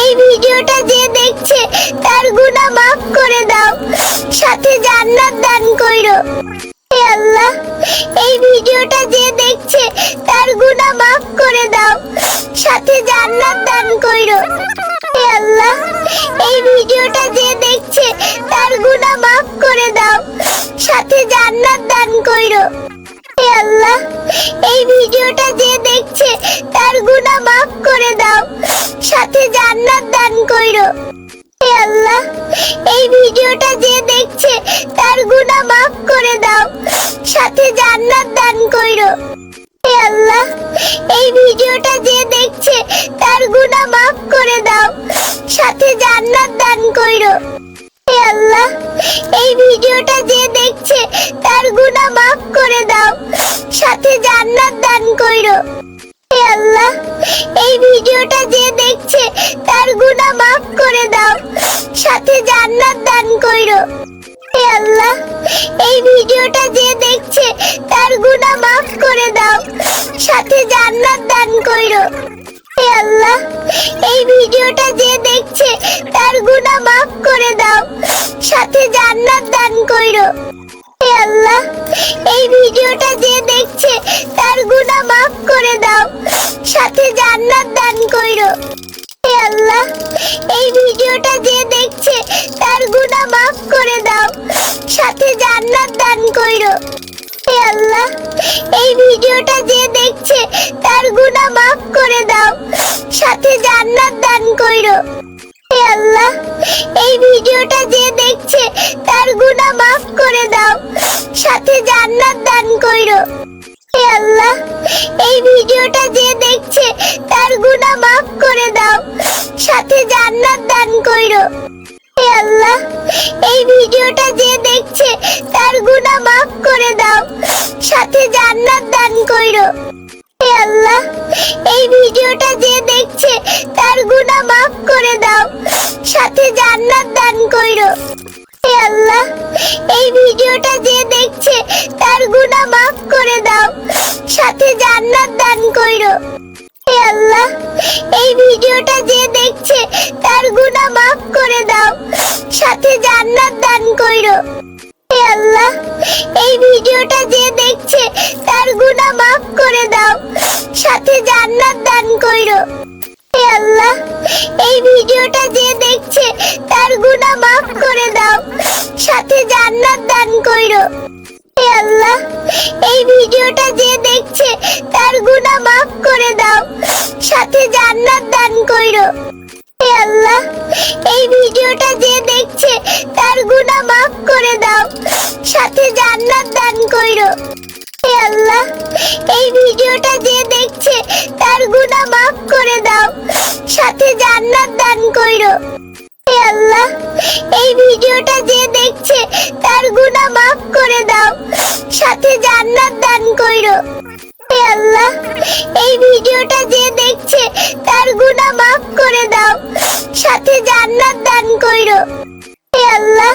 এই ভিডিওটা যে দেখছে তার গুনাহ মাফ করে দাও, সাথে জান্নাত দান কইরো। হে আল্লাহ, এই ভিডিওটা যে দেখছে তার গুনাহ মাফ করে দাও, সাথে জান্নাত দান কইরো। হে আল্লাহ, এই ভিডিওটা যে দেখছে তার গুনাহ মাফ করে দাও, সাথে জান্নাত দান কইরো। হে আল্লাহ, এই ভিডিওটা যে দেখছে তার গুনাহ মাফ করে দাও, সাথে জান্নাত দান কইরো। হে আল্লাহ, এই ভিডিওটা যে দেখছে তার গুনাহ মাফ করে দাও, সাথে জান্নাত দান কইরো। হে আল্লাহ, এই ভিডিওটা যে দেখছে তার গুনাহ মাফ করে দাও, সাথে জান্নাত দান কইরো। হে আল্লাহ, এই ভিডিওটা যে দেখছে তার গুনাহ মাফ করে দাও, সাথে জান্নাত দান কইরো। হে আল্লাহ, এই ভিডিওটা যে দেখছে তার গুনাহ মাফ করে দাও, সাথে জান্নাত দান কইরো। হে আল্লাহ, এই ভিডিওটা যে দেখছে তার গুনাহ মাফ করে দাও, সাথে জান্নাত দান কইরো। হে আল্লাহ, এই ভিডিওটা যে দেখছে তার গুনাহ মাফ করে দাও, সাথে জান্নাত দান কইরো। হে আল্লাহ, এই ভিডিওটা যে দেখছে তার গুনাহ মাফ করে দাও, সাথে জান্নাত দান কইরো। হে আল্লাহ, এই ভিডিওটা যে দেখছে তার গুনাহ মাফ করে দাও, সাথে জান্নাত দান কইরো। হে আল্লাহ, এই ভিডিওটা যে দেখছে তার গুনাহ মাফ করে দাও, সাথে জান্নাত দান কইরো। হে আল্লাহ, এই ভিডিওটা যে দেখছে তার গুনাহ মাফ করে দাও, সাথে জান্নাত দান কইরো। হে আল্লাহ, এই ভিডিওটা যে দেখছে তার গুনাহ মাফ করে দাও, সাথে জান্নাত দান কইরো। হে আল্লাহ, এই ভিডিওটা যে দেখছে তার গুনাহ মাফ করে দাও, সাথে জান্নাত দান কইরো। হে আল্লাহ, এই ভিডিওটা যে দেখছে তার গুনাহ মাফ করে দাও, সাথে জান্নাত দান কইরো। হে আল্লাহ, এই ভিডিওটা যে দেখছে তার গুনাহ মাফ করে দাও, সাথে জান্নাত দান কইরো। হে আল্লাহ, এই ভিডিওটা যে দেখছে তার গুনাহ মাফ করে দাও, সাথে জান্নাত দান কইরো। হে আল্লাহ, এই ভিডিওটা যে দেখছে তার গুনাহ মাফ করে দাও, সাথে জান্নাত দান কইরো। হে আল্লাহ, এই ভিডিওটা যে দেখছে তার গুনাহ মাফ করে দাও, সাথে জান্নাত দান কইরো। হে আল্লাহ, এই ভিডিওটা যে দেখছে তার গুনাহ মাফ করে দাও, সাথে জান্নাত দান কইরো। হে আল্লাহ, এই ভিডিওটা যে দেখছে তার গুনাহ মাফ করে দাও, সাথে জান্নাত দান কইরো। হে আল্লাহ, এই ভিডিওটা যে দেখছে তার গুনাহ মাফ করে দাও, সাথে জান্নাত দান কইরো। হে আল্লাহ, এই ভিডিওটা যে দেখছে তার গুনাহ মাফ করে দাও, সাথে জান্নাত দান কইরো। হে আল্লাহ, এই ভিডিওটা যে দেখছে তার গুনাহ মাফ করে দাও, সাথে জান্নাত দান কইরো। হে আল্লাহ।